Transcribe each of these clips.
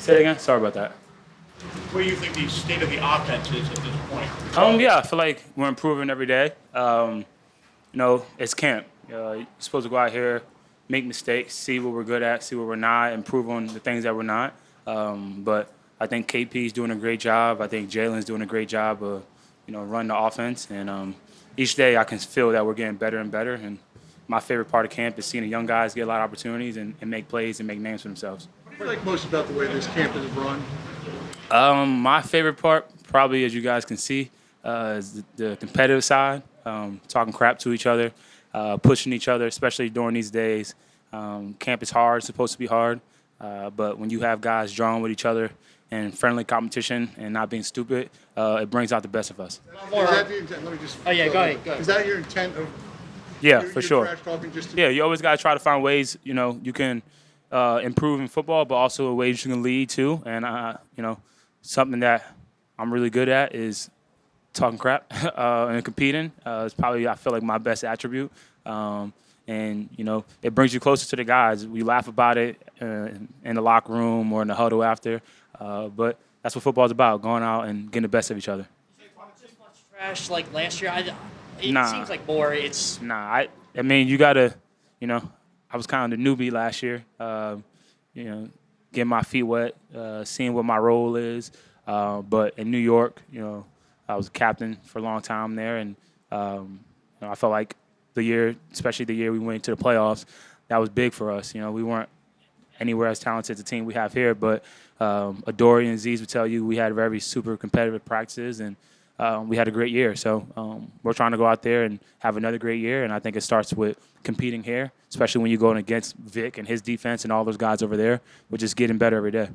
Say it again? Sorry about that. Where do you think the state of the offense is at this point? Yeah, I feel like we're improving every day. It's camp. You're supposed to go out here, make mistakes, see what we're good at, see what we're not, improve on the things that we're not. But I think KP's doing a great job. I think Jalen's doing a great job of, running the offense. And each day I can feel that we're getting better and better. And my favorite part of camp is seeing the young guys get a lot of opportunities and make plays and make names for themselves. What do you like most about the way this camp is run? My favorite part, probably as you guys can see, is the competitive side, talking crap to each other, pushing each other, especially during these days. Camp is hard, it's supposed to be hard, but when you have guys drawing with each other and friendly competition and not being stupid, it brings out the best of us. Is that the intent? Let me just. Oh, yeah, go ahead. Is that your intent of? Yeah, for sure. Trash talking just to... Yeah, you always got to try to find ways, you can improve in football, but also ways you can lead too. And, something that I'm really good at is talking crap and competing. It's probably, I feel like, my best attribute. It brings you closer to the guys. We laugh about it in the locker room or in the huddle after. But that's what football's about, going out and getting the best of each other. Just much trash like last year. It Nah. seems like more. It's Nah, I mean, you got to, I was kind of the newbie last year, getting my feet wet, seeing what my role is. But in New York, I was a captain for a long time there, and I felt like especially the year we went to the playoffs, that was big for us. We weren't anywhere as talented as the team we have here, but Adoree and Z's would tell you we had very super competitive practices, and we had a great year. So we're trying to go out there and have another great year, and I think it starts with competing here, especially when you're going against Vic and his defense and all those guys over there. We're just getting better every day.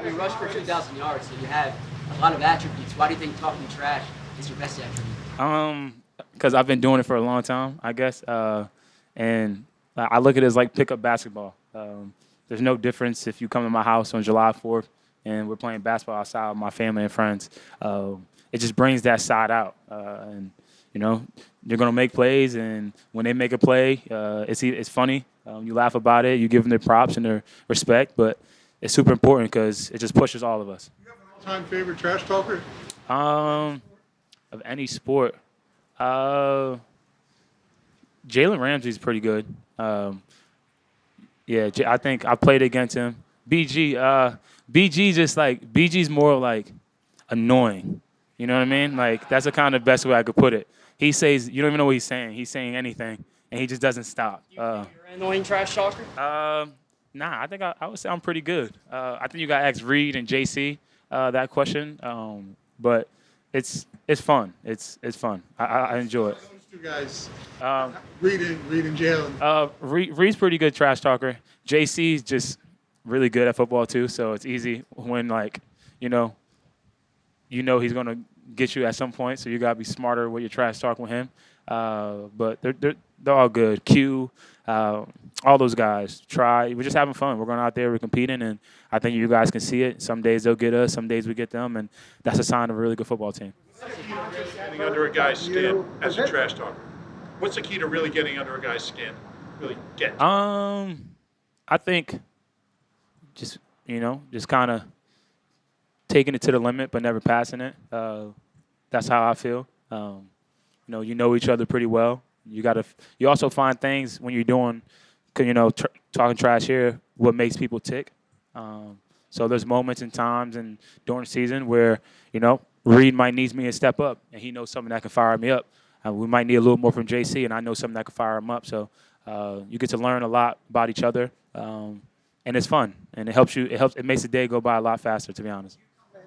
You rushed for 2,000 yards, so you have a lot of attributes. Why do you think talking trash is your best attribute? Because I've been doing it for a long time, I guess. And I look at it as like pickup basketball. There's no difference if you come to my house on July 4th and we're playing basketball outside with my family and friends. It just brings that side out. They're going to make plays, and when they make a play, it's funny. You laugh about it. You give them their props and their respect, but it's super important because it just pushes all of us. You have an all-time favorite trash talker? Of any sport, Jalen Ramsey's pretty good. I think I played against him. BG's more like annoying. You know what I mean? Like, that's the kind of best way I could put it. He says, you don't even know what he's saying. He's saying anything, and he just doesn't stop. you think you're an annoying trash talker. Nah, I think I would say I'm pretty good. I think you got to ask Reed and JC that question. But it's fun. It's fun. I enjoy it. Those two guys, Reed and Jalen. Reed's pretty good trash talker. JC's just really good at football too, so it's easy when he's gonna get you at some point. So you gotta be smarter with your trash talk with him. But they're all good. Q, all those guys. We're just having fun. We're going out there. We're competing, and I think you guys can see it. Some days they'll get us. Some days we get them, and that's a sign of a really good football team. Getting under a guy's skin as a trash talker. What's the key to really getting under a guy's skin? Really get. I think just kind of taking it to the limit, but never passing it. That's how I feel. You know each other pretty well. You also find things when you're doing, talking trash here, what makes people tick. So there's moments and times and during the season where, Reed might need me to step up, and he knows something that can fire me up. We might need a little more from JC, and I know something that can fire him up. So you get to learn a lot about each other, and it's fun, and it makes the day go by a lot faster, to be honest.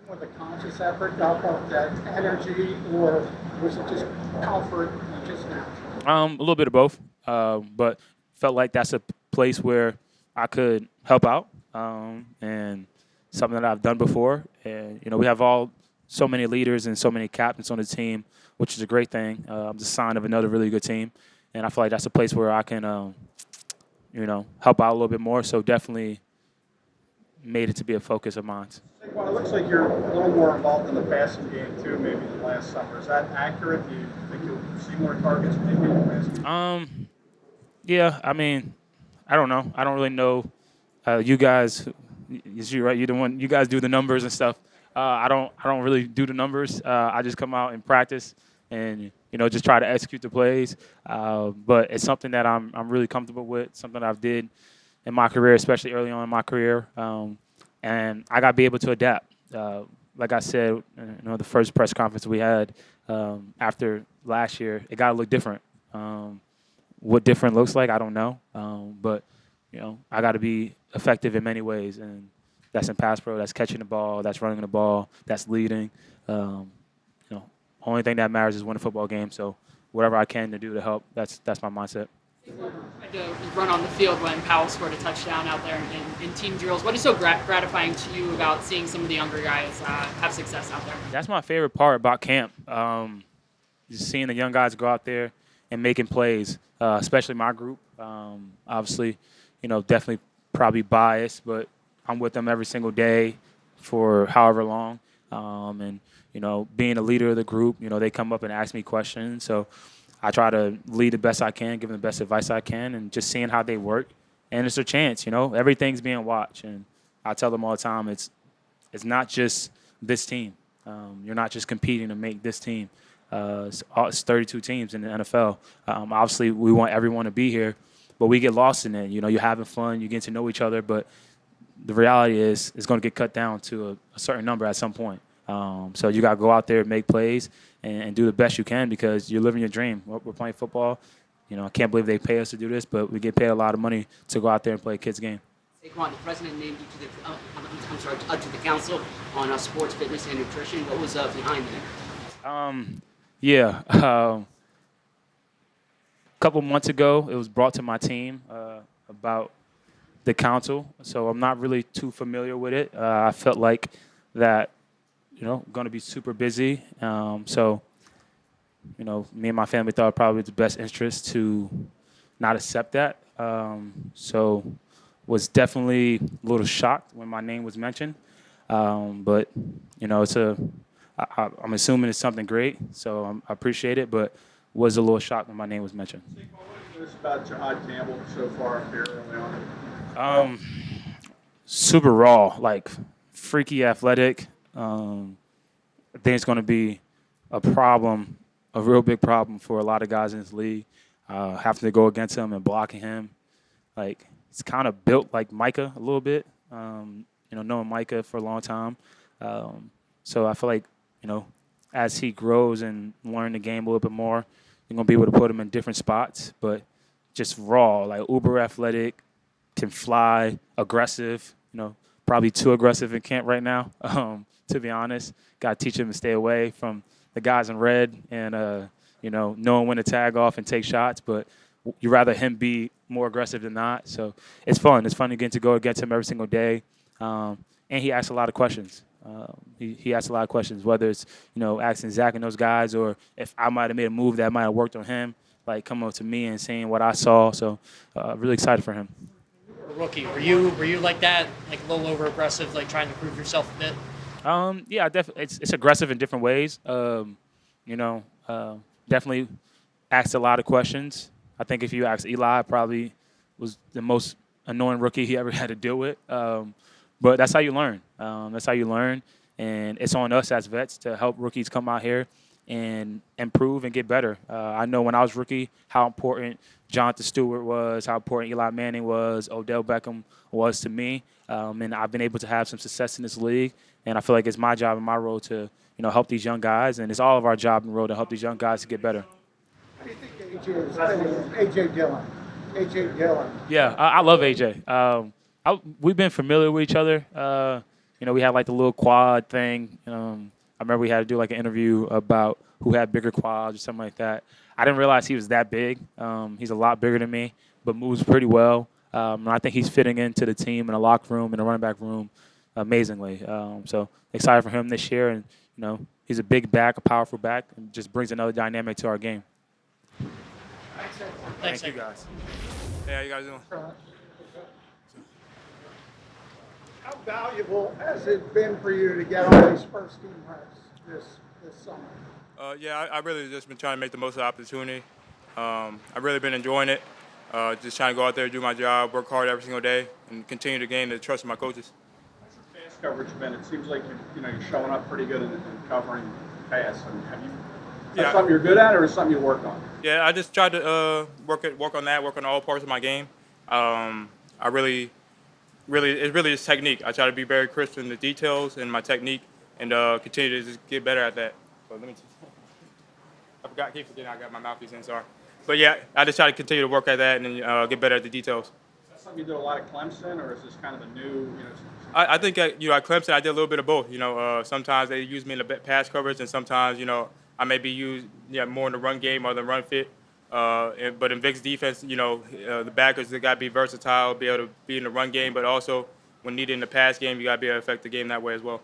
With a conscious effort to up that energy, or was it just comfort and just natural? A little bit of both, but felt like that's a place where I could help out, and something that I've done before. And we have so many leaders and so many captains on the team, which is a great thing. I'm the sign of another really good team, and I feel like that's a place where I can, help out a little bit more. So definitely made it to be a focus of mine. Well, it looks like you're a little more involved in the passing game too, maybe than last summer. Is that accurate? Do you think you'll see more targets maybe in the passing game? Yeah. I mean, I don't know. I don't really know. You guys It's you, right? You're the one. You guys do the numbers and stuff. I don't really do the numbers. I just come out and practice and just try to execute the plays. But it's something that I'm really comfortable with. Something that I've did in my career, especially early on in my career. And I got to be able to adapt. Like I said, the first press conference we had after last year, it got to look different. What different looks like, I don't know. But I got to be effective in many ways, and that's in pass pro, that's catching the ball, that's running the ball, that's leading. Only thing that matters is winning a football game. So whatever I can to do to help, that's my mindset. Tried to run on the field when Powell scored a touchdown out there in team drills. What is so gratifying to you about seeing some of the younger guys have success out there? That's my favorite part about camp. Just seeing the young guys go out there and making plays, especially my group. Obviously, definitely probably biased, but I'm with them every single day for however long. And being a leader of the group, they come up and ask me questions. So I try to lead the best I can, give them the best advice I can, and just seeing how they work. And it's a chance, everything's being watched. And I tell them all the time, it's not just this team. You're not just competing to make this team. It's 32 teams in the NFL. Obviously, we want everyone to be here, but we get lost in it. You're having fun, you get to know each other, but the reality is it's going to get cut down to a certain number at some point. So you got to go out there and make plays and do the best you can because you're living your dream. We're playing football. I can't believe they pay us to do this, but we get paid a lot of money to go out there and play a kid's game. Saquon, the president named you to the council on sports, fitness, and nutrition. What was behind that? A couple months ago, it was brought to my team about the council, so I'm not really too familiar with it. I felt like that, going to be super busy. So, me and my family thought probably the best interest to not accept that. So, was definitely a little shocked when my name was mentioned. But, I'm assuming it's something great, so I appreciate it, but was a little shocked when my name was mentioned. What is about Jihaad Campbell so far here early on? Super raw, like freaky athletic. I think it's going to be a problem, a real big problem for a lot of guys in this league. Having to go against him and blocking him. Like, it's kind of built like Micah a little bit, knowing Micah for a long time. So I feel like, as he grows and learn the game a little bit more, you're going to be able to put him in different spots. But just raw, like uber athletic, can fly, aggressive, probably too aggressive in camp right now, to be honest. Got to teach him to stay away from the guys in red and, knowing when to tag off and take shots. But you'd rather him be more aggressive than not. So it's fun. It's fun to go against him every single day. And he asks a lot of questions. He asks a lot of questions, whether it's, asking Zach and those guys or if I might have made a move that might have worked on him, like coming up to me and saying what I saw. So really excited for him. Rookie, were you like that, like a little over aggressive, like trying to prove yourself a bit? Yeah, definitely. It's aggressive in different ways. Definitely asked a lot of questions. I think if you ask Eli, probably was the most annoying rookie he ever had to deal with. But that's how you learn. And it's on us as vets to help rookies come out here and improve and get better. I know when I was rookie how important Jonathan Stewart was, how important Eli Manning was, Odell Beckham was to me. And I've been able to have some success in this league. And I feel like it's my job and my role to, help these young guys. And it's all of our job and role to help these young guys to get better. How do you think AJ Dillon? AJ Dillon. Yeah, I love AJ. We've been familiar with each other. We had like the little quad thing. I remember we had to do like an interview about who had bigger quads or something like that. I didn't realize he was that big. He's a lot bigger than me, but moves pretty well. And I think he's fitting into the team in the locker room, in the running back room, amazingly. So excited for him this year. And, he's a big back, a powerful back, and just brings another dynamic to our game. Thanks, Thank you, guys. Hey, how you guys doing? How valuable has it been for you to get all these first team reps this summer? Yeah, I really just been trying to make the most of the opportunity. I've really been enjoying it. Just trying to go out there, do my job, work hard every single day, and continue to gain the trust of my coaches. coverage been? It seems like you're showing up pretty good in covering pass. I mean, is that something you're good at, or is something you work on? Yeah, I just tried to work on all parts of my game. I really it's really just technique. I try to be very crisp in the details and my technique, and continue to just get better at that. So let me. Keep forgetting I got my mouthpiece in. Sorry, but yeah, I just try to continue to work at that and get better at the details. Is that something you did a lot at Clemson, or is this kind of a new? I think at Clemson I did a little bit of both. Sometimes they use me in the pass coverage, and sometimes I may be used more in the run game or the run fit. But in Vic's defense, the backers they got to be versatile, be able to be in the run game, but also when needed in the pass game, you got to be able to affect the game that way as well.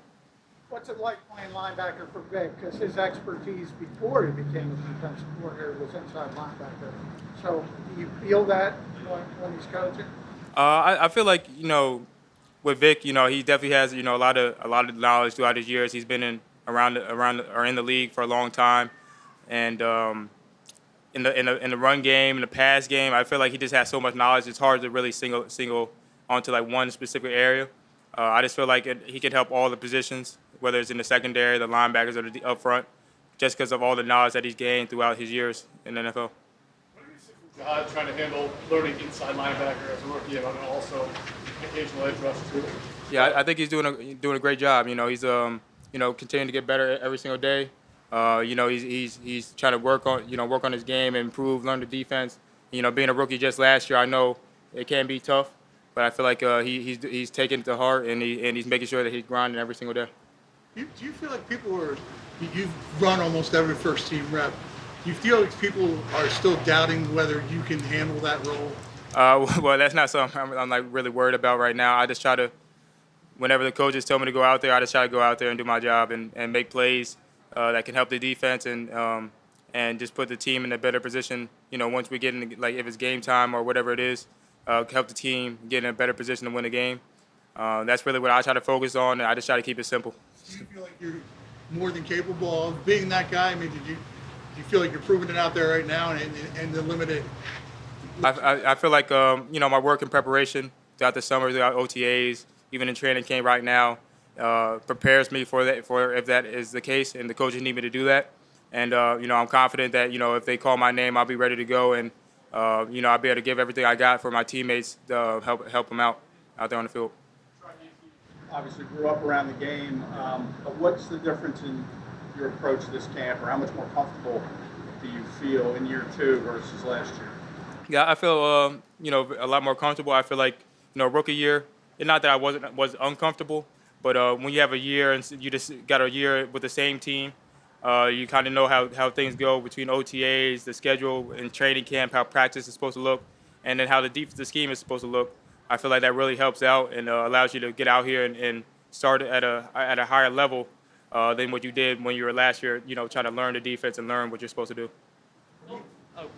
What's it like playing linebacker for Vic? Because his expertise before he became a defensive coordinator was inside linebacker. So do you feel that when he's coaching? I feel like with Vic, he definitely has a lot of knowledge throughout his years. He's been around or in the league for a long time, and in the run game, in the pass game, I feel like he just has so much knowledge. It's hard to really single onto like one specific area. I just feel like he can help all the positions, whether it's in the secondary, the linebackers, or the up front, just because of all the knowledge that he's gained throughout his years in the NFL. What do you see from Jihaad trying to handle learning inside linebacker as a rookie and also occasional edge rush too? Yeah, I think he's doing a great job. He's continuing to get better every single day. He's trying to work on his game and improve, learn the defense. Being a rookie just last year, I know it can be tough, but I feel like he's taking it to heart and he's making sure that he's grinding every single day. Do you feel like you've run almost every first team rep? Do you feel like people are still doubting whether you can handle that role? Well, that's not something I'm like really worried about right now. I just try to, whenever the coaches tell me to go out there, I just try to go out there and do my job and make plays that can help the defense and just put the team in a better position. Once we get in, like if it's game time or whatever it is, help the team get in a better position to win the game. That's really what I try to focus on. And I just try to keep it simple. Do you feel like you're more than capable of being that guy? I mean, do you feel like you're proving it out there right now and the limited? I feel like my work and preparation throughout the summer, throughout OTAs, even in training camp right now, prepares me for that. For if that is the case, and the coaches need me to do that, and I'm confident that if they call my name, I'll be ready to go, and I'll be able to give everything I got for my teammates to help them out there on the field. Obviously grew up around the game, but what's the difference in your approach to this camp, or how much more comfortable do you feel in year 2 versus last year? Yeah, I feel a lot more comfortable. I feel like rookie year. It's not that I was uncomfortable, but when you have a year and you just got a year with the same team, you kind of know how things go between OTAs, the schedule, and training camp, how practice is supposed to look, and then how the scheme is supposed to look. I feel like that really helps out and allows you to get out here and start at a higher level than what you did when you were last year. Trying to learn the defense and learn what you're supposed to do.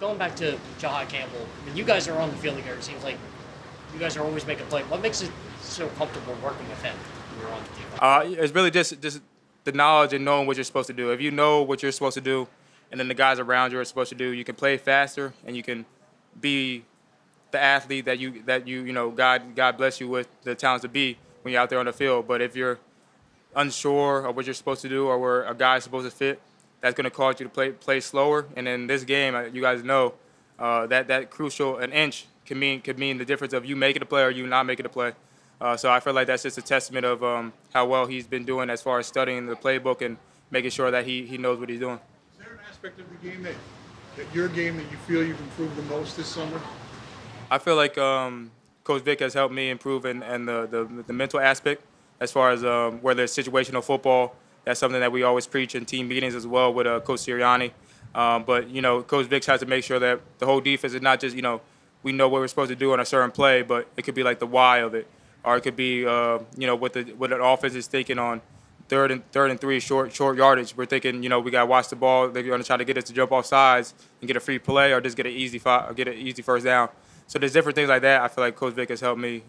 Going back to Jihaad Campbell, when you guys are on the field together, it seems like you guys are always making a play. What makes it so comfortable working with him when you're on the team? It's really just the knowledge and knowing what you're supposed to do. If you know what you're supposed to do, and then the guys around you are supposed to do, you can play faster and you can be the athlete that God bless you with the talents to be when you're out there on the field. But if you're unsure of what you're supposed to do or where a guy's supposed to fit, that's going to cause you to play slower. And in this game, you guys know that crucial an inch could mean the difference of you making a play or you not making a play. So I feel like that's just a testament of how well he's been doing as far as studying the playbook and making sure that he knows what he's doing. Is there an aspect of the game that your game that you feel you've improved the most this summer? I feel like Coach Vic has helped me improve in the mental aspect as far as whether it's situational football. That's something that we always preach in team meetings as well with Coach Sirianni. But Coach Vic has to make sure that the whole defense is not just we know what we're supposed to do on a certain play, but it could be like the why of it, or it could be what an offense is thinking on third and 3 short yardage. We're thinking we got to watch the ball. They're going to try to get us to jump off sides and get a free play, or just get an easy first down. So there's different things like that. I feel like Coach Vic has helped me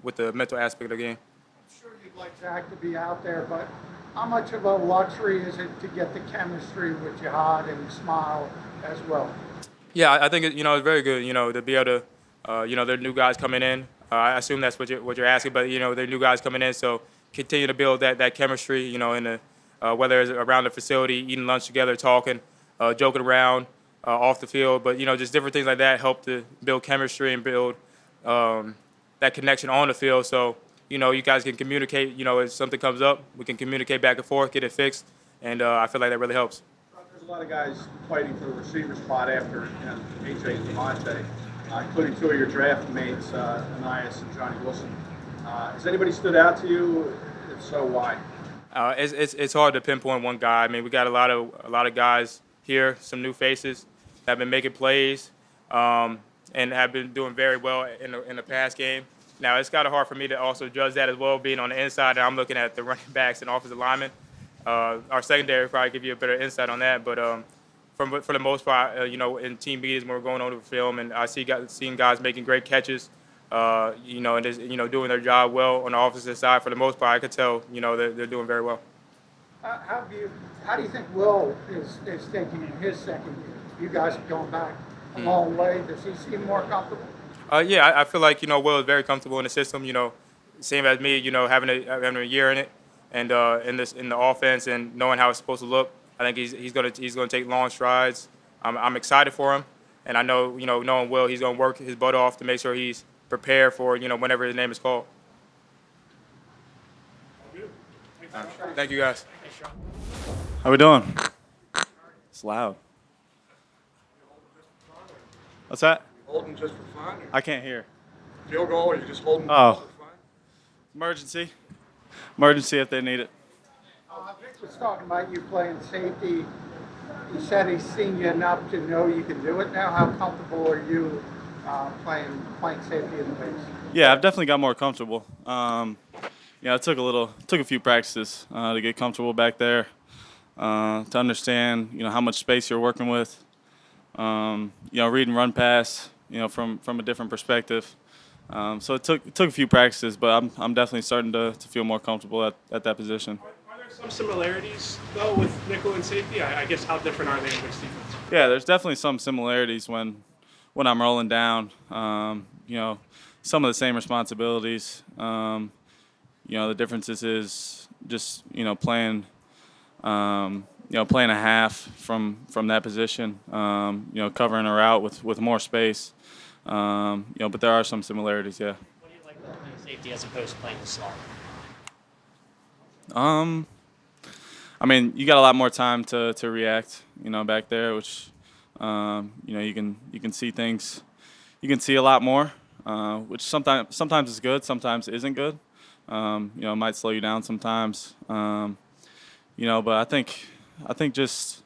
with the mental aspect of the game. I'm sure you'd like Zach to be out there, but how much of a luxury is it to get the chemistry with Jihaad and Smile as well? Yeah, I think it's very good. To be able to there are new guys coming in. I assume that's what you're asking, but there are new guys coming in, so continue to build that chemistry, in the whether it's around the facility, eating lunch together, talking, joking around off the field, but just different things like that help to build chemistry and build that connection on the field. So you guys can communicate. If something comes up, we can communicate back and forth, get it fixed, and I feel like that really helps. There's a lot of guys fighting for the receiver spot after AJ and Demonte, including two of your draft mates, Ainias and Johnny Wilson. Has anybody stood out to you? If so, why? It's hard to pinpoint one guy. I mean, we got a lot of guys here, some new faces that have been making plays and have been doing very well in the pass game. Now, it's kind of hard for me to also judge that as well, being on the inside, and I'm looking at the running backs and offensive linemen. Our secondary will probably give you a better insight on that, but for the most part, in team meetings when we're going over film, and I seeing guys making great catches, and just, doing their job well on the offensive side. For the most part, I could tell, they're doing very well. How do you think Will is taking in his second year? You guys have gone back a long way. Does he seem more comfortable? Yeah, I feel like Will is very comfortable in the system. Same as me. Having a year in it, and in the offense, and knowing how it's supposed to look. I think he's gonna take long strides. I'm excited for him, and I know knowing Will, he's gonna work his butt off to make sure he's prepared for whenever his name is called. Thank you, guys. How we doing? It's loud. What's that? Holding just for fun? I can't hear. Field goal, or you just holding Oh. for fun? Emergency. Emergency if they need it. Vic was talking about you playing safety. He said he's seen you enough to know you can do it now. How comfortable are you playing safety in the base? Yeah, I've definitely got more comfortable. It took a few practices to get comfortable back there, to understand how much space you're working with. Read and run pass, from a different perspective. So it took a few practices, but I'm definitely starting to feel more comfortable at that position. Are there some similarities though with nickel and safety? I guess how different are they in mixed defense? Yeah, there's definitely some similarities when I'm rolling down. Some of the same responsibilities. The differences is just playing playing a half from that position. Covering a route with more space. But there are some similarities. Yeah. What do you like about playing safety as opposed to playing the slot? You got a lot more time to react, back there, which, you can see things, you can see a lot more, which sometimes is good, sometimes isn't good. It might slow you down sometimes, but I think just,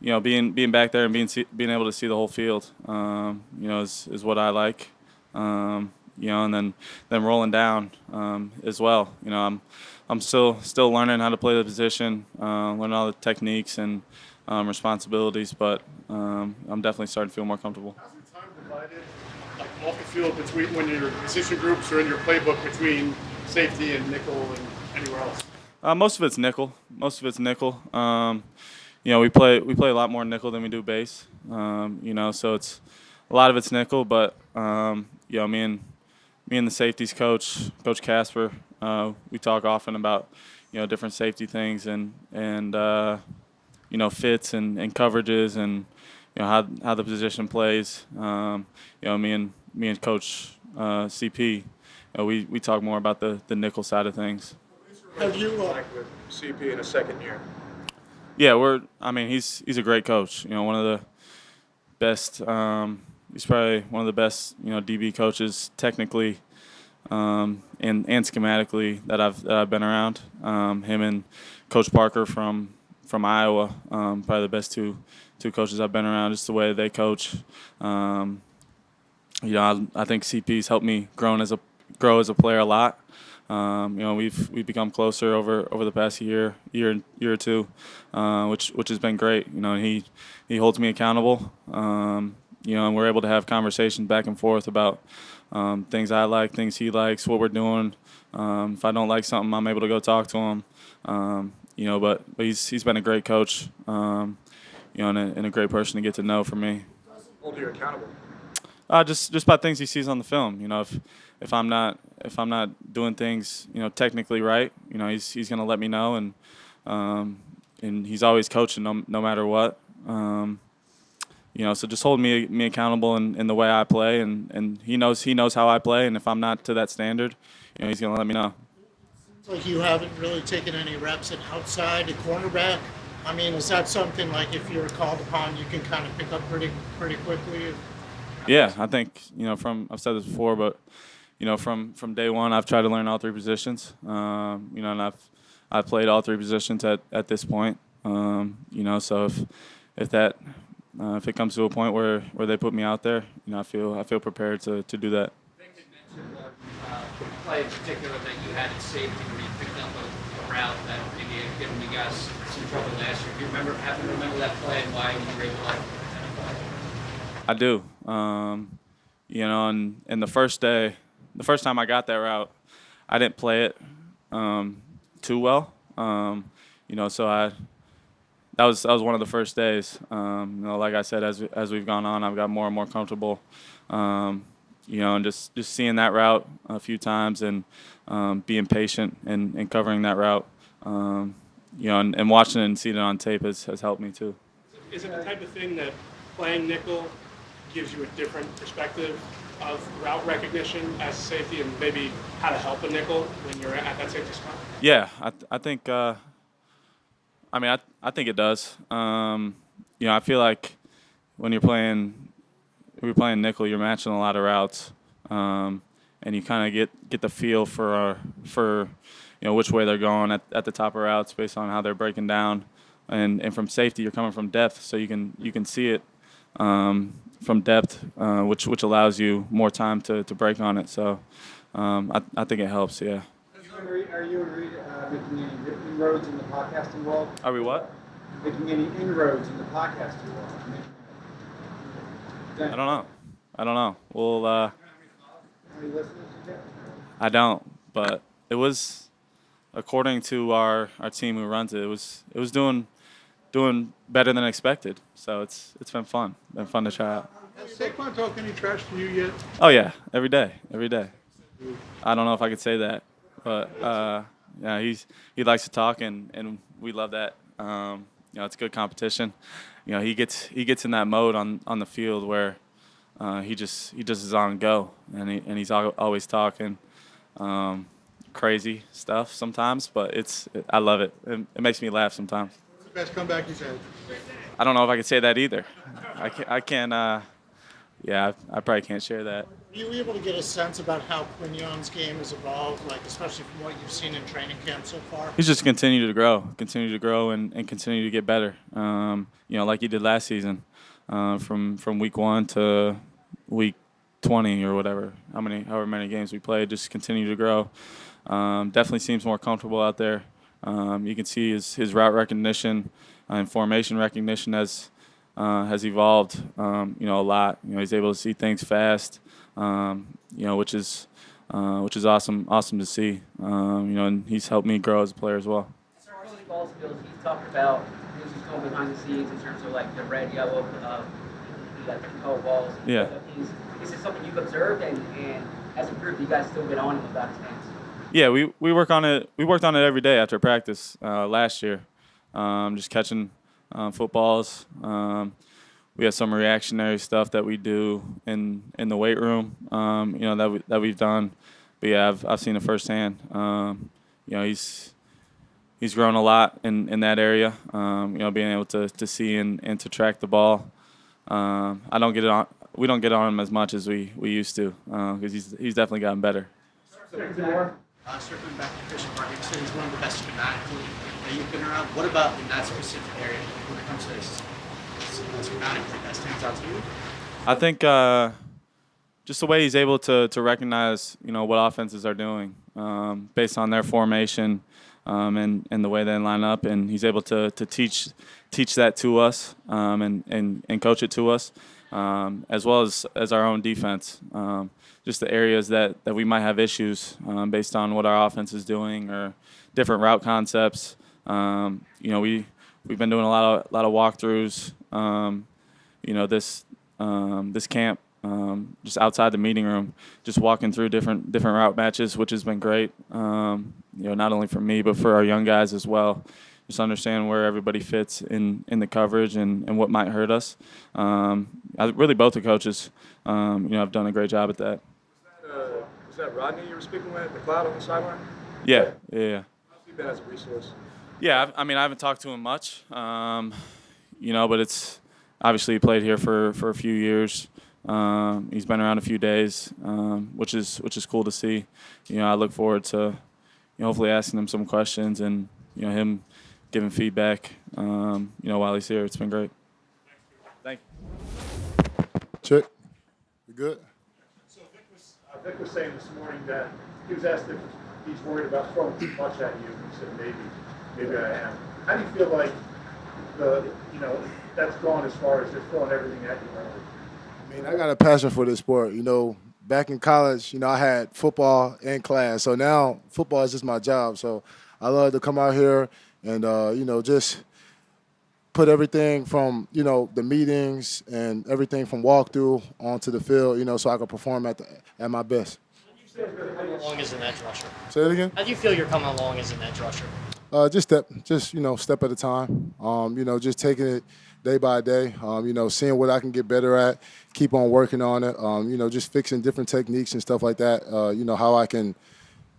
being back there and being able to see the whole field, is what I like, and then rolling down as well. I'm still learning how to play the position, learning all the techniques and responsibilities, but I'm definitely starting to feel more comfortable. How's your time divided, like off the field, between when your position groups or in your playbook between safety and nickel and anywhere else? Most of it's nickel. We play a lot more nickel than we do base. So it's a lot of it's nickel, but me and the safeties coach, Coach Casper, we talk often about different safety things and fits and coverages and how the position plays. Me and Coach CP, we talk more about the nickel side of things. Have you like with CP in a second year? Yeah, he's a great coach. One of the best. He's probably one of the best DB coaches technically and schematically that I've been around. Him and Coach Parker from Iowa, probably the best two coaches I've been around. Just the way they coach. I think CP's helped me grow as a player a lot. We've become closer over the past year or two, which has been great. And he holds me accountable. And we're able to have conversations back and forth about things I like, things he likes, what we're doing. If I don't like something, I'm able to go talk to him. But he's been a great coach. And a great person to get to know for me. Hold you accountable. Just by things he sees on the film. If I'm not doing things technically right, you know, he's going to let me know, and he's always coaching no matter what. You know, so just hold me accountable in the way I play, and he knows how I play, and if I'm not to that standard, you know, he's going to let me know. Seems like you haven't really taken any reps at outside, the cornerback. I mean, is that something like if you're called upon, you can kind of pick up pretty quickly? Yeah, I think, you know, I've said this before, but, you know, from day one, I've tried to learn all three positions. You know, and I've played all three positions at this point. You know, so if it comes to a point where they put me out there, you know, I feel prepared to do that. Vic had mentioned a play in particular that you had at safety where you picked up a route that maybe had given you guys some trouble last year. Do you happen to remember that play and why you were able to identify it? I do. You know, and the first time I got that route, I didn't play it too well. You know, so that was one of the first days. You know, like I said, as we've gone on, I've got more and more comfortable. You know, and just seeing that route a few times and being patient and covering that route. You know, and watching it and seeing it on tape has helped me too. Is it the type of thing that playing nickel gives you a different perspective of route recognition as a safety and maybe how to help a nickel when you're at that safety spot? Yeah, I think. I mean, I think it does. You know, I feel like when you're playing nickel, you're matching a lot of routes, and you kind of get the feel for you know which way they're going at the top of routes based on how they're breaking down, and from safety you're coming from depth, so you can see it from depth, which allows you more time to break on it. So I think it helps. Yeah. Are you making any inroads in the podcasting world? Are we what? Making any inroads in the podcasting world? I don't know. Well, How many listeners you get? I don't, but it was, according to our team who runs it, it was doing better than expected. So it's been fun. Been fun to try out. Has Saquon talked any trash to you yet? Oh yeah, every day. I don't know if I could say that, but yeah, he likes to talk, and we love that. You know, it's good competition. You know, he gets in that mode on the field where he just is on go, and he's always talking crazy stuff sometimes, but I love it. It makes me laugh sometimes. What's the best comeback you've had? I don't know if I could say that either. I can't. Yeah, I probably can't share that. Are you able to get a sense about how Quignon's game has evolved, like especially from what you've seen in training camp so far? He's just continued to grow, and continue to get better. You know, like he did last season, from week 1 to week 20 or whatever, however many games we played, just continue to grow. Definitely seems more comfortable out there. You can see his route recognition and formation recognition has evolved, you know, a lot. You know, he's able to see things fast, you know, which is awesome to see. You know, and he's helped me grow as a player as well. As far as his ball skills, he's talked about things he's going behind the scenes in terms of like the red, yellow, the control balls. Yeah. So is this something you've observed, and as a group, you guys still get on him about his hands? Yeah, we work on it. We worked on it every day after practice last year, just catching footballs. We have some reactionary stuff that we do in the weight room, you know, that we've done. But yeah, I've seen it firsthand. You know, he's grown a lot in that area. You know, being able to see and to track the ball. I don't get it on. We don't get on him as much as we used to, because he's definitely gotten better. Circling back to Christian Barkley, so he's one of the best schematically that you've been around. What about in that specific area when it comes to this schematically that stands out to you? I think just the way he's able to recognize, you know, what offenses are doing based on their formation and the way they line up, and he's able to teach that to us and coach it to us, as well as our own defense. Just the areas that we might have issues based on what our offense is doing or different route concepts. You know, we've been doing a lot of walkthroughs. You know, this camp just outside the meeting room, just walking through different route matches, which has been great. Not only for me but for our young guys as well. Just understand where everybody fits in the coverage and what might hurt us. Really, both the coaches, have done a great job at that. Was that Rodney you were speaking with, the cloud on the sideline? Yeah. How's he been as a resource? Yeah, I haven't talked to him much, but it's obviously he played here for a few years. He's been around a few days, which is cool to see. I look forward to hopefully asking him some questions and him giving feedback. While he's here, it's been great. Thank you. Check. We good? So Vic was saying this morning that he was asked if he's worried about throwing too much at you. He said maybe I am. How do you feel like that's gone as far as just throwing everything at you? I mean, I got a passion for this sport. Back in college, I had football in class. So now football is just my job. So I love to come out here and, just put everything from, the meetings and everything from walkthrough onto the field, so I can perform at my best. How do you feel you're coming along as an edge rusher? Say it again? How do you feel you're coming along as an edge rusher? Just step at a time. Just taking it day by day. Seeing what I can get better at, keep on working on it. Just fixing different techniques and stuff like that. How I can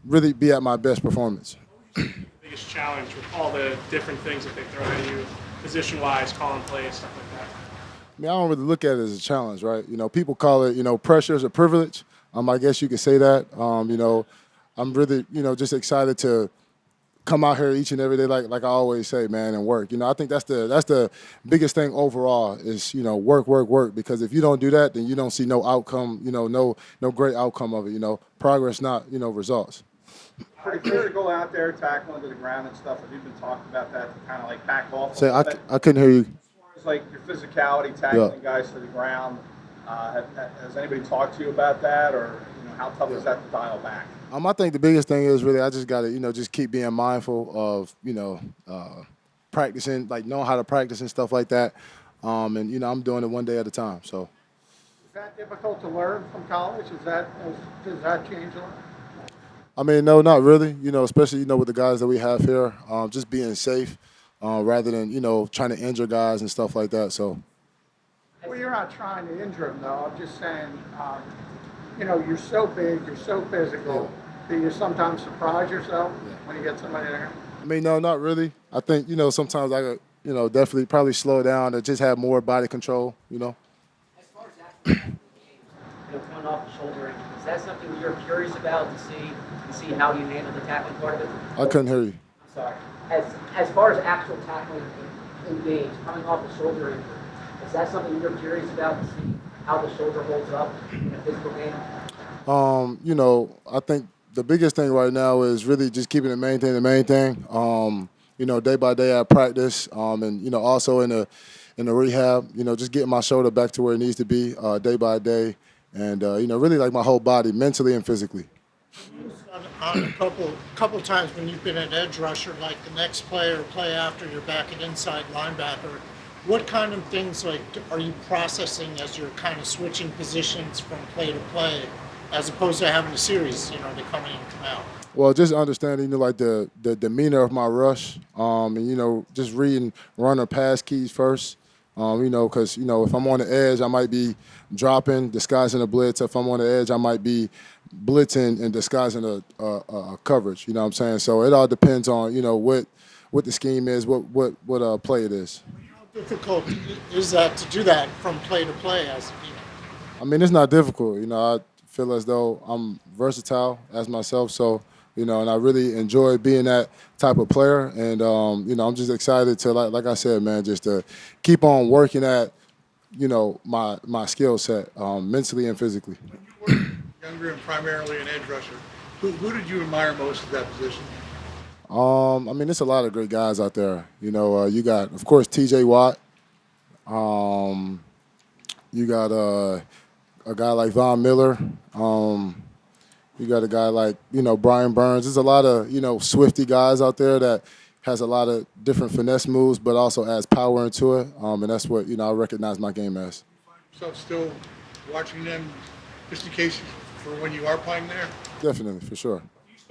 really be at my best performance. The biggest challenge with all the different things that they throw at you, position-wise, calling plays, stuff like that. I mean, I don't really look at it as a challenge, right? People call it, pressure is a privilege. I guess you could say that. I'm really, just excited to come out here each and every day, like I always say, man, and work. I think that's the biggest thing overall is, work. Because if you don't do that, then you don't see no outcome, no great outcome of it. Progress, not, results. Pretty clear to go out there, tackle into the ground and stuff. Have you been talking about that to kind of like back off? Say, I couldn't hear you. As far as like your physicality, tackling guys to the ground, has anybody talked to you about that, or how tough is that to dial back? I think the biggest thing is really I just got to, just keep being mindful of, practicing, like knowing how to practice and stuff like that. And, I'm doing it one day at a time. So. Is that difficult to learn from college? Does that change a lot? I mean, no, not really. Especially, with the guys that we have here, just being safe rather than, trying to injure guys and stuff like that. So. Well, you're not trying to injure them, though. I'm just saying, you're so big, you're so physical. Do you sometimes surprise yourself when you get somebody there? I mean, no, not really. I think, sometimes I could, definitely probably slow down and just have more body control, As far as actually coming off the shoulder injury, is that something that you're curious about to see how you handle the tackling part of it? I couldn't hear you. I'm sorry. As far as actual tackling in games, coming off the shoulder injury, is that something you're curious about to see how the shoulder holds up in a physical game? I think the biggest thing right now is really just keeping the main thing. Day by day at practice, and also in the rehab, just getting my shoulder back to where it needs to be day by day, and really like my whole body, mentally and physically. On a couple times when you've been an edge rusher, like the next play or play after you're back at inside linebacker, what kind of things are you processing as you're kind of switching positions from play to play, as opposed to having a series, to come in and come out? Well, just understanding, like the demeanor of my rush, and just reading run or pass keys first, because if I'm on the edge, I might be dropping, disguising a blitz. If I'm on the edge, I might be blitzing and disguising a coverage. You know what I'm saying? So it all depends on what the scheme is, what play it is. How difficult is that to do that from play to play? I mean, it's not difficult. I feel as though I'm versatile as myself, so and I really enjoy being that type of player. And I'm just excited to, like I said, man, just to keep on working at my skill set mentally and physically. When you were younger and primarily an edge rusher, who did you admire most at that position? I mean, there's a lot of great guys out there. You got, of course, T.J. Watt. You got a guy like Von Miller. You got a guy like, Brian Burns. There's a lot of, swifty guys out there that has a lot of different finesse moves, but also adds power into it. And that's what, I recognize my game as. So still watching them, just in case for when you are playing there? Definitely, for sure.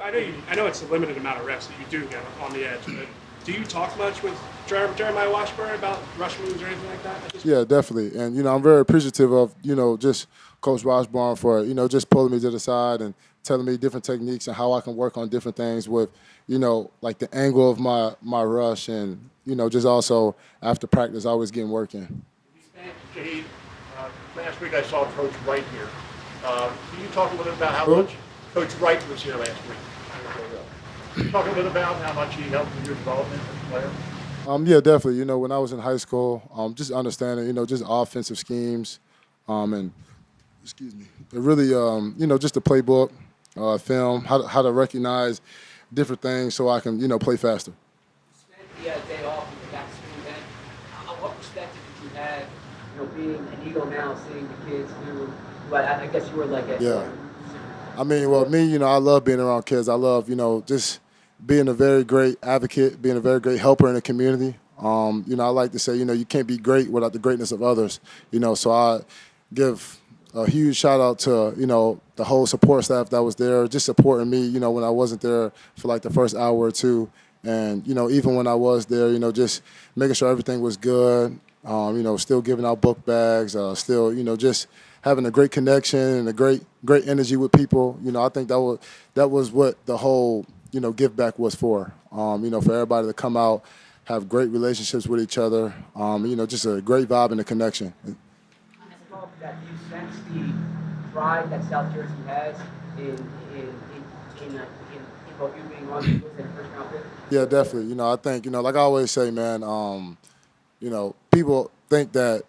I know it's a limited amount of reps that you do get on the edge, but do you talk much with Jeremiah Washburn about rush moves or anything like that? Yeah, definitely. And, I'm very appreciative of, just Coach Washburn for, just pulling me to the side and telling me different techniques and how I can work on different things with, like the angle of my rush and, just also after practice, always getting working. Jihaad, last week I saw Coach Wright here. Can you talk a little bit about how much Coach Wright was here last week? Can you talk a little bit about how much he helped with your development as a player? Yeah, definitely. When I was in high school, just understanding, just offensive schemes, and it really, just the playbook, film, how to recognize different things so I can, play faster. You spent the day off with the back to school event. What perspective did you have, being an Eagle now, seeing the kids who I guess you were like a me, I love being around kids. I love, just being a very great advocate, being a very great helper in the community. I like to say, you can't be great without the greatness of others. So I give a huge shout out to, the whole support staff that was there, just supporting me, when I wasn't there for like the first hour or two. And, even when I was there, just making sure everything was good, still giving out book bags, still, just having a great connection and a great energy with people. I think that was what the whole, give back was for, for everybody to come out, have great relationships with each other, just a great vibe and a connection. As a follow-up to that, do you sense the pride that South Jersey has in both you being on the first round pick? Yeah, definitely. I think, like I always say, man, people think that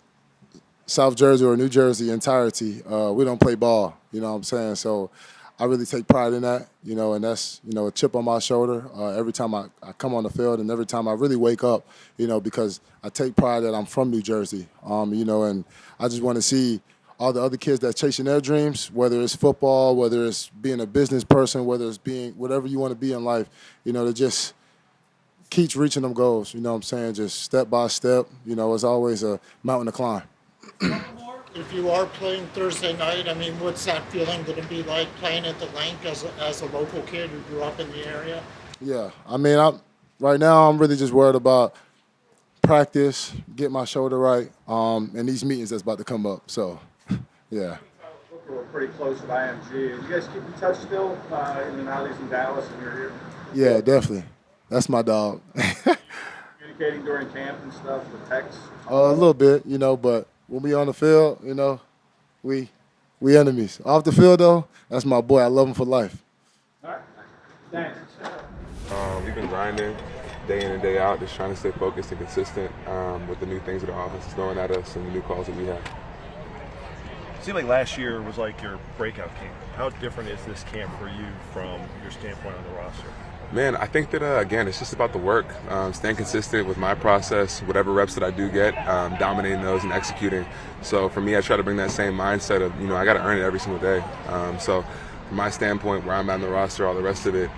South Jersey or New Jersey entirety, we don't play ball, you know what I'm saying? So I really take pride in that, and that's, a chip on my shoulder every time I come on the field and every time I really wake up, because I take pride that I'm from New Jersey, and I just want to see all the other kids that chasing their dreams, whether it's football, whether it's being a business person, whether it's being whatever you want to be in life, to just keep reaching them goals, you know what I'm saying? Just step by step, it's always a mountain to climb. If you are playing Thursday night, what's that feeling going to be like playing at the Link as a local kid who grew up in the area? Yeah, right now I'm really just worried about practice, get my shoulder right, and these meetings that's about to come up. So, yeah. We're pretty close at IMG. You guys keep in touch still? And now he's in Dallas and you're here? Yeah, definitely. That's my dog. Communicating during camp and stuff with texts? A little bit, but when we on the field, we enemies. Off the field, though, that's my boy. I love him for life. All right. Thanks. We've been grinding day in and day out, just trying to stay focused and consistent with the new things that our offense is throwing at us and the new calls that we have. It seemed like last year was like your breakout camp. How different is this camp for you from your standpoint on the roster? Man, I think that, again, it's just about the work, staying consistent with my process, whatever reps that I do get, dominating those and executing. So for me, I try to bring that same mindset of, I got to earn it every single day. So from my standpoint, where I'm at in the roster, all the rest of it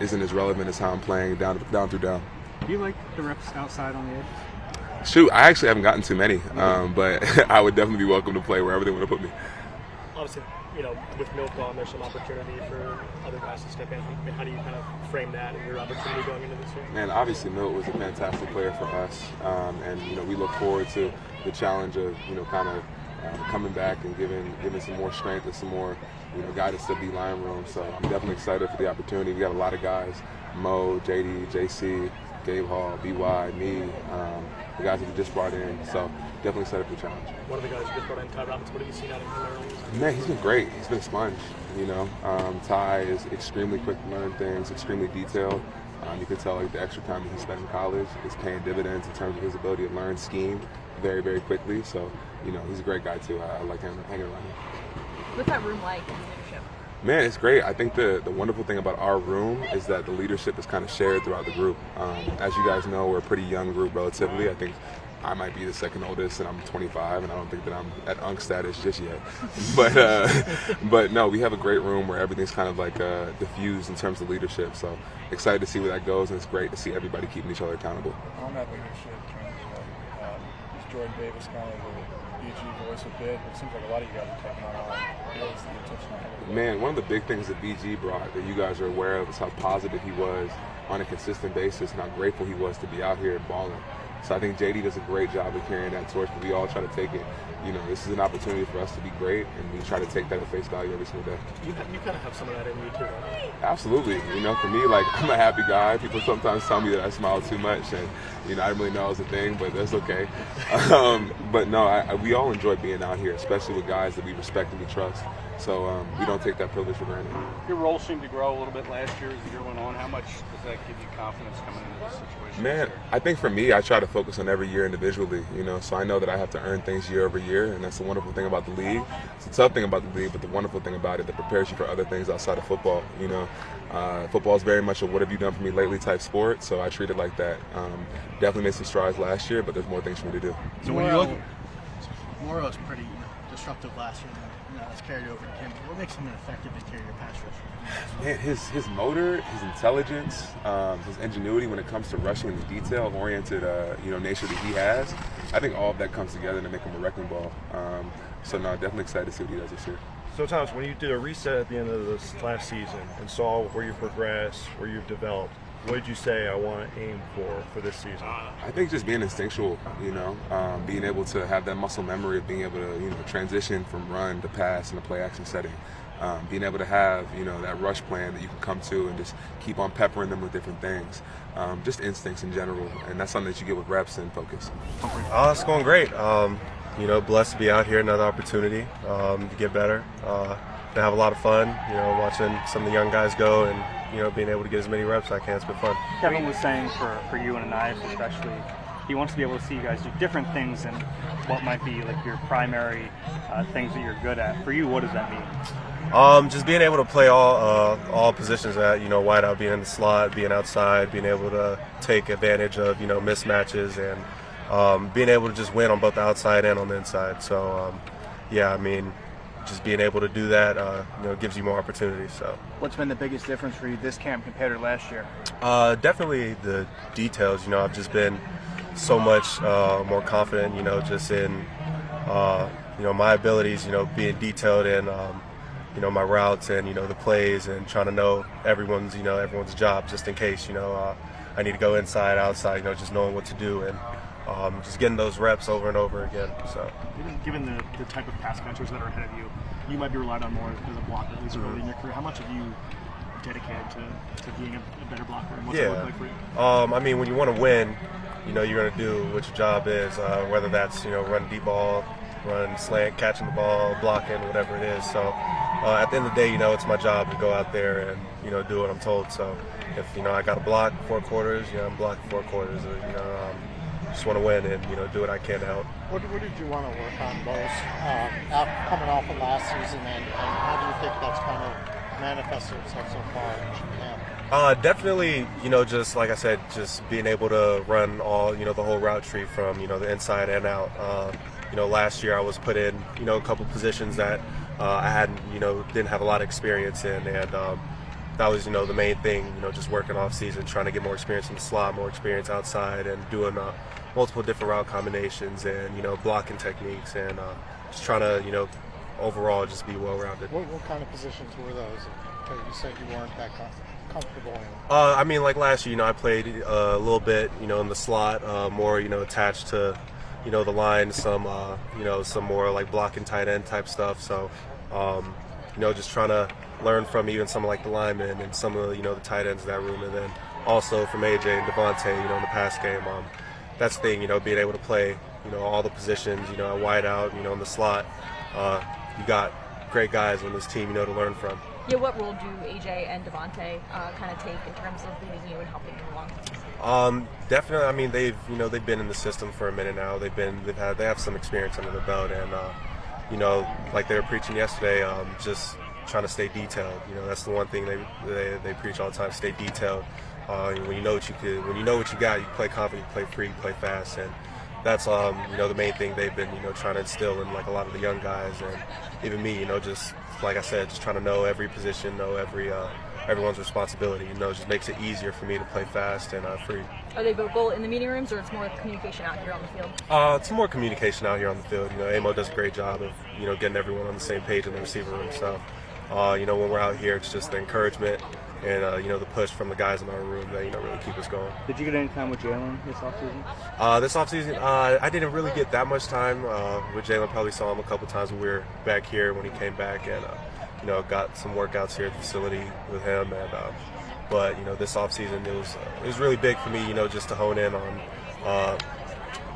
isn't as relevant as how I'm playing down through down. Do you like the reps outside on the edge? Shoot, I actually haven't gotten too many, but I would definitely be welcome to play wherever they want to put me. Obviously, with Milt gone, there's some opportunity for other guys to step in. How do you kind of frame that and your opportunity going into this year? Man, obviously Milt was a fantastic player for us, and we look forward to the challenge of coming back and giving some more strength and some more guidance to the D-line room. So I'm definitely excited for the opportunity. We got a lot of guys: Mo, JD, JC, Gabe Hall, BY, me, the guys that we just brought in. So definitely excited for the challenge. One of the guys you just brought in, Ty Robbins, what have you seen out of him early? Man, he's been great. He's been a sponge. Ty is extremely quick to learn things, extremely detailed. You can tell the extra time that he spent in college is paying dividends in terms of his ability to learn scheme very, very quickly. So, he's a great guy too. I like hanging around him. What's that room like in leadership? Man, it's great. I think the wonderful thing about our room is that the leadership is kind of shared throughout the group. As you guys know, we're a pretty young group relatively. I think I might be the second oldest, and I'm 25, and I don't think that I'm at UNC status just yet. But no, we have a great room where everything's kind of diffused in terms of leadership. So excited to see where that goes, and it's great to see everybody keeping each other accountable. On that leadership, you Jordan Davis kind of the BG voice a bit? It seems like a lot of you guys are taking on what was the intention? Man, one of the big things that BG brought that you guys are aware of is how positive he was on a consistent basis and how grateful he was to be out here balling. So I think JD does a great job of carrying that torch, but we all try to take it. You know, this is an opportunity for us to be great, and we try to take that at face value every single day. You kind of have some of that in you too, right? Absolutely. You know, for me, like, I'm a happy guy. People sometimes tell me that I smile too much, and, you know, I didn't really know it was a thing, but that's okay. But no, we all enjoy being out here, especially with guys that we respect and we trust. So we don't take that privilege for granted. Your role seemed to grow a little bit last year as the year went on. How much does that give you confidence coming into this situation? Man, I think for me, I try to focus on every year individually, you know, so I know that I have to earn things year over year, and that's the wonderful thing about the league. It's a tough thing about the league, but the wonderful thing about it that prepares you for other things outside of football, you know. Football is very much a what have you done for me lately type sport, so I treat it like that. Definitely made some strides last year, but there's more things for me to do. So when you look, Morrow was pretty disruptive last year. That's carried over to him. What makes him an effective interior pass rusher? Man, his motor, his intelligence, his ingenuity when it comes to rushing, and the detail-oriented, nature that he has, I think all of that comes together to make him a wrecking ball. So no, definitely excited to see what he does this year. So Thomas, when you did a reset at the end of this last season and saw where you've progressed, where you've developed, what did you say I want to aim for this season? I think just being instinctual, you know, being able to have that muscle memory of being able to, you know, transition from run to pass in a play action setting. Being able to have, you know, that rush plan that you can come to and just keep on peppering them with different things. Just instincts in general, and that's something that you get with reps and focus. It's going great. You know, blessed to be out here, another opportunity to get better, to have a lot of fun, you know, watching some of the young guys go and, you know, being able to get as many reps as I can. It's been fun. Kevin was saying for you and Ainias especially, he wants to be able to see you guys do different things and what might be like your primary things that you're good at. For you, what does that mean? Just being able to play all positions at, you know, wide out, being in the slot, being outside, being able to take advantage of, you know, mismatches and being able to just win on both the outside and on the inside. So, yeah, I mean, just being able to do that, you know, gives you more opportunities. So, what's been the biggest difference for you this camp compared to last year? Definitely the details. You know, I've just been so much more confident. You know, just in you know, my abilities. You know, being detailed in you know, my routes and, you know, the plays and trying to know everyone's job just in case, you know, I need to go inside, outside. You know, just knowing what to do and. Just getting those reps over and over again. So, given the type of pass catchers that are ahead of you, you might be relied on more as a blocker, at least early in your career. How much have you dedicated to being a better blocker? And what's that look like for you? I mean, when you want to win, you know, you're going to do what your job is, whether that's, you know, run deep ball, run slant, catching the ball, blocking, whatever it is. So, at the end of the day, you know, it's my job to go out there and, you know, do what I'm told. So, if, you know, I got to block 4 quarters, you know, I'm blocking 4 quarters, or, you know, just want to win and, you know, do what I can to help. What did you want to work on most coming off of last season, and how do you think that's kind of manifested itself so far? Definitely, you know, just like I said, just being able to run all, you know, the whole route tree from, you know, the inside and out. You know, last year I was put in, you know, a couple positions that I hadn't, you know, didn't have a lot of experience in, and that was, you know, the main thing, you know, just working off season, trying to get more experience in the slot, more experience outside, and doing multiple different route combinations and, you know, blocking techniques, and just trying to, you know, overall just be well-rounded. What kind of positions were those? You said you weren't that comfortable in. I mean, like last year, you know, I played a little bit, you know, in the slot, more, you know, attached to, you know, the line, some, you know, some more like blocking tight end type stuff. So, you know, just trying to learn from even some of like the linemen and some of the, you know, the tight ends in that room, and then also from AJ and Devontae, you know, in the pass game. That's the thing, you know, being able to play, you know, all the positions, you know, wide out, you know, in the slot. You got great guys on this team, you know, to learn from. Yeah, what role do AJ and Devontae kind of take in terms of leading you and helping you along? Definitely. I mean, they've been in the system for a minute now. They have some experience under the belt, and you know, like they were preaching yesterday, just trying to stay detailed. You know, that's the one thing they preach all the time: stay detailed. When you know what you got, you play confident, you play free, you play fast, and that's you know, the main thing they've been, you know, trying to instill in like a lot of the young guys, and even me, you know, just like I said, just trying to know every position, know every everyone's responsibility. You know, it just makes it easier for me to play fast and free. Are they vocal in the meeting rooms, or it's more communication out here on the field? It's more communication out here on the field. You know, Amo does a great job of, you know, getting everyone on the same page in the receiver room. So, you know, when we're out here, it's just the encouragement and, you know, the push from the guys in our room that, you know, really keep us going. Did you get any time with Jalen this offseason? This offseason, I didn't really get that much time with Jalen. Probably saw him a couple times when we were back here when he came back, and you know, got some workouts here at the facility with him. And but you know, this offseason it was really big for me. You know, just to hone in on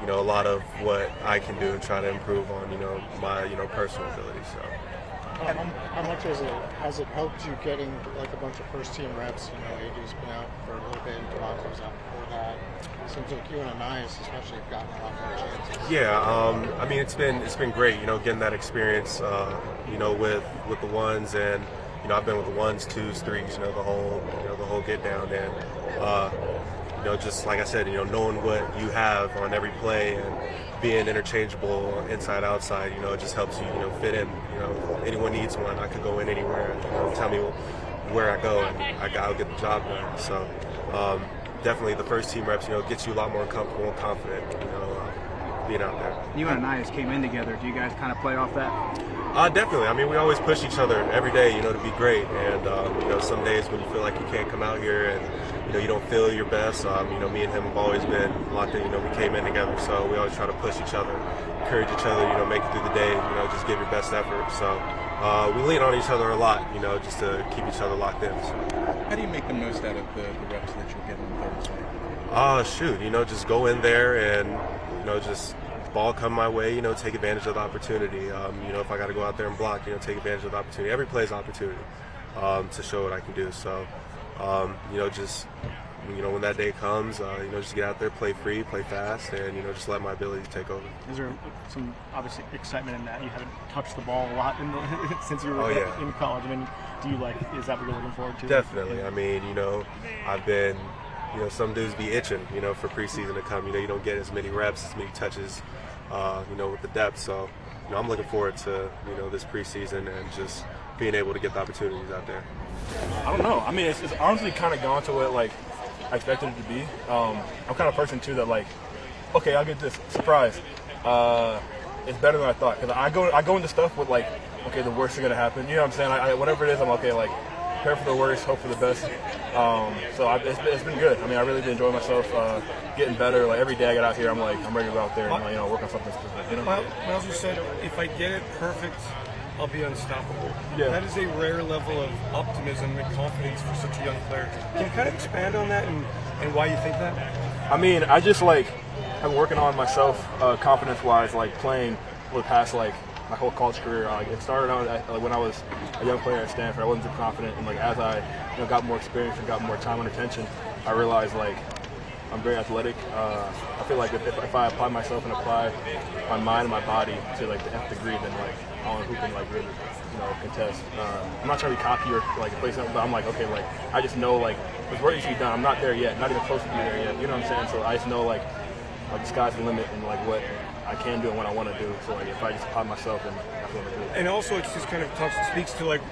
you know, a lot of what I can do and try to improve on, you know, my, you know, personal abilities. So. How much has it helped you getting like a bunch of first team reps? You know, AD's been out for a little bit, and Devontae was out before that. It seems like you and Ainias especially have gotten a lot more chances. Yeah, I mean it's been great, you know, getting that experience, you know, with the ones, and you know, I've been with the ones, twos, threes, you know, the whole get down, and you know, just like I said, you know, knowing what you have on every play and being interchangeable inside outside, you know, it just helps you, you know, fit in. You know, anyone needs one, I could go in anywhere and, you know, tell me where I go and I'll get the job done. So definitely the first team reps, you know, gets you a lot more comfortable and confident, you know, being out there. You and Ainias came in together. Do you guys kind of play off that? Definitely. I mean, we always push each other every day, you know, to be great. And, you know, some days when you feel like you can't come out here and, you know, you don't feel your best, you know, me and him have always been locked in. You know, we came in together, so we always try to push each other, encourage each other, you know, make it through the day, you know, just give your best effort. So we lean on each other a lot, you know, just to keep each other locked in. So. How do you make the most out of the reps that you're getting on Thursday? Shoot, you know, just go in there and, you know, just ball come my way, you know, take advantage of the opportunity. You know, if I got to go out there and block, you know, take advantage of the opportunity. Every play is an opportunity to show what I can do. So, you know, just, you know, when that day comes, you know, just get out there, play free, play fast, and, you know, just let my ability take over. Is there some obviously excitement in that? You haven't touched the ball a lot since you were in college. I mean, do you like, is that what you're looking forward to? Definitely. I mean, you know, I've been, you know, some dudes be itching, you know, for preseason to come. You know, you don't get as many reps, as many touches, you know, with the depth. So, you know, I'm looking forward to, you know, this preseason and just being able to get the opportunities out there. I don't know. I mean, it's honestly kind of gone to what, like, I expected it to be. I'm kind of person, too, that, like, okay, I'll get this surprise. It's better than I thought. Because I go into stuff with, like, okay, the worst is going to happen. You know what I'm saying? Whatever it is, I'm okay, like, prepare for the worst, hope for the best. So it's been good. I mean, I really been enjoying myself, getting better. Like every day I get out here, I'm ready to go out there and, you know, work on something specific. You know? Myles, you said if I get it perfect, I'll be unstoppable. Yeah. That is a rare level of optimism and confidence for such a young player. Can you kind of expand on that and why you think that? I mean, I just like I'm working on myself, confidence-wise, like playing for the past like my whole college career. It started out like when I was a young player at Stanford. I wasn't too confident, and like as I got more experience and got more time and attention, I realized like I'm very athletic. I feel like if I apply myself and apply my mind and my body to like the nth degree, then like I don't know who can like really contest. I'm not trying to be cocky or like play something, but I'm like okay, like I just know like there's work needs to be done. I'm not there yet, not even close to be there yet. You know what I'm saying? So I just know like the sky's the limit and like what I can do and what I want to do. So like if I just apply myself, then that's what I'm gonna do. And also, it's just kind of speaks to like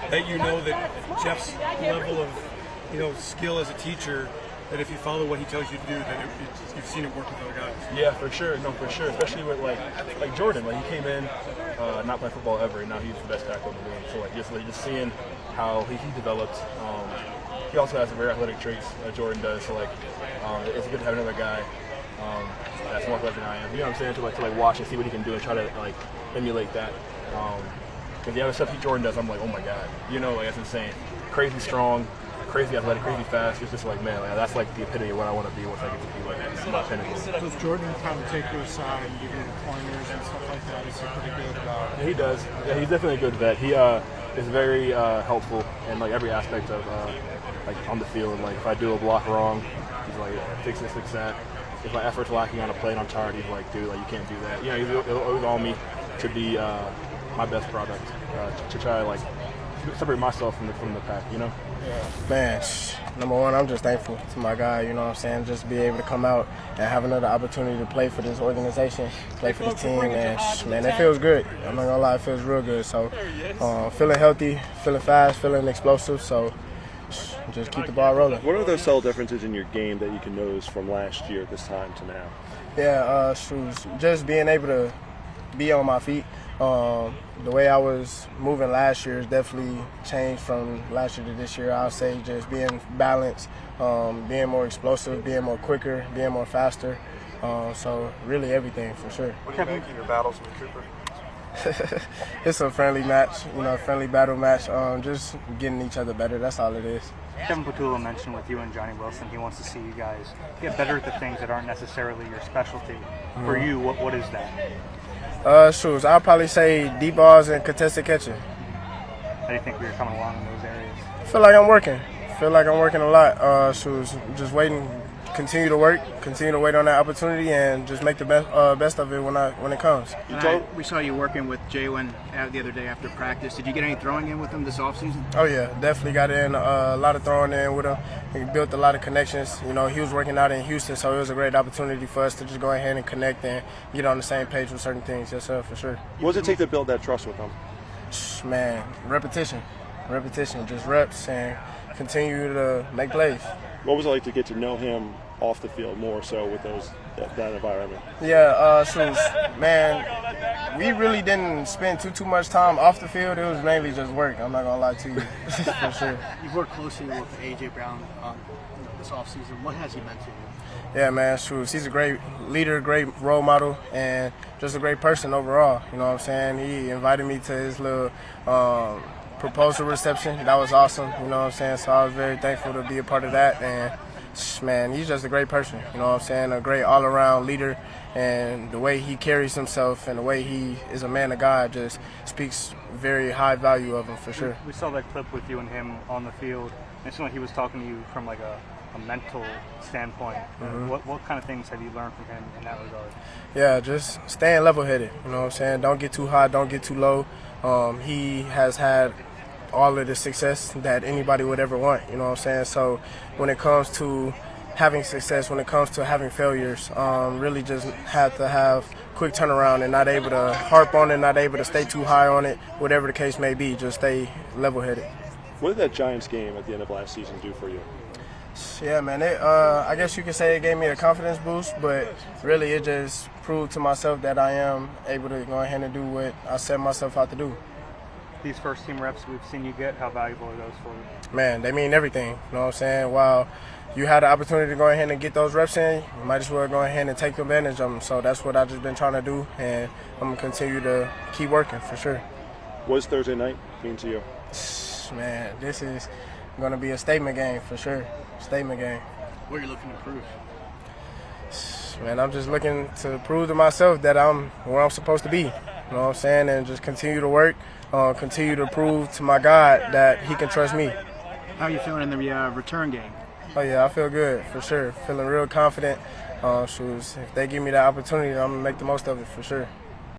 that that Jeff's level of skill as a teacher. That if you follow what he tells you to do, that you've seen it work with other guys. Yeah, for sure. No, for sure. Especially with like Jordan. Like he came in, not playing football ever, and now he's the best tackle in the league. So like just seeing how he developed. He also has very athletic traits. Jordan does. So like it's good to have another guy that's more athletic than I am. You know what I'm saying? To like watch and see what he can do and try to like emulate that. Because the other stuff Jordan does, I'm like, oh my god. Like that's insane. Crazy strong. Crazy athletic, crazy fast. It's just like, man, like, that's like the epitome of what I want to be once I get to be like my pinnacle. Does Jordan kind of take you aside and give you pointers and stuff like that? Is he pretty good about it? Yeah, he does. Yeah, he's definitely a good vet. He is very helpful in like every aspect of like on the field. Like if I do a block wrong, he's like, fix that. If my effort's lacking on a play and I'm tired, he's like, dude, like you can't do that. He's always on me to be my best product, to try to like separate myself from the pack, Yeah. Man, number one, I'm just thankful to my guy, you know what I'm saying? Just be able to come out and have another opportunity to play for this organization, play for this team, and man, it feels good. I'm not gonna lie, it feels real good. So, feeling healthy, feeling fast, feeling explosive. So, just keep the ball rolling. What are those subtle differences in your game that you can notice from last year at this time to now? Yeah, just being able to be on my feet. The way I was moving last year has definitely changed from last year to this year. I'll say just being balanced, being more explosive, being more quicker, being more faster. So really everything for sure. What do you make in your battles with Cooper? It's a friendly match, friendly battle match. Just getting each other better. That's all it is. Kevin Patullo mentioned with you and Johnny Wilson, he wants to see you guys get better at the things that aren't necessarily your specialty. For you, what is that? I'll probably say deep balls and contested catching. How do you think you're coming along in those areas? I feel like I'm working a lot. Just waiting, continue to wait on that opportunity, and just make the best of it when it comes. We saw you working with Jihaad the other day after practice. Did you get any throwing in with him this offseason? Oh yeah, definitely got in a lot of throwing in with him. He built a lot of connections. He was working out in Houston, so it was a great opportunity for us to just go ahead and connect and get on the same page with certain things. Yes, sir, for sure. What does it take to build that trust with him? Man, repetition, just reps and continue to make plays. What was it like to get to know him off the field more so with that environment? Yeah, man, we really didn't spend too much time off the field. It was mainly just work. I'm not gonna lie to you, for sure. You've worked closely with A.J. Brown this offseason. What has he meant to you? Yeah, man, he's a great leader, great role model, and just a great person overall. You know what I'm saying? He invited me to his little proposal reception. That was awesome. You know what I'm saying? So I was very thankful to be a part of that. And man, he's just a great person. You know what I'm saying? A great all-around leader, and the way he carries himself and the way he is a man of God just speaks very high value of him for sure. We saw that clip with you and him on the field. It seemed like he was talking to you from like a mental standpoint. Mm-hmm. What kind of things have you learned from him in that regard? Yeah, just staying level-headed. You know what I'm saying? Don't get too high, don't get too low. He has had all of the success that anybody would ever want, you know what I'm saying? So when it comes to having success, when it comes to having failures, really just have to have quick turnaround and not able to harp on it, not able to stay too high on it, whatever the case may be, just stay level-headed. What did that Giants game at the end of last season do for you? Yeah, man, I guess you could say it gave me a confidence boost, but really it just proved to myself that I am able to go ahead and do what I set myself out to do. These first team reps we've seen you get, how valuable are those for you? Man, they mean everything. You know what I'm saying? While you had the opportunity to go ahead and get those reps in, you might as well go ahead and take advantage of them. So that's what I've just been trying to do, and I'm going to continue to keep working for sure. What does Thursday night mean to you? Man, this is going to be a statement game for sure. Statement game. What are you looking to prove? Man, I'm just looking to prove to myself that I'm where I'm supposed to be. You know what I'm saying? And just continue to work, continue to prove to my God that he can trust me. How are you feeling in the return game? Oh, yeah, I feel good, for sure. Feeling real confident. If they give me that opportunity, I'm going to make the most of it, for sure.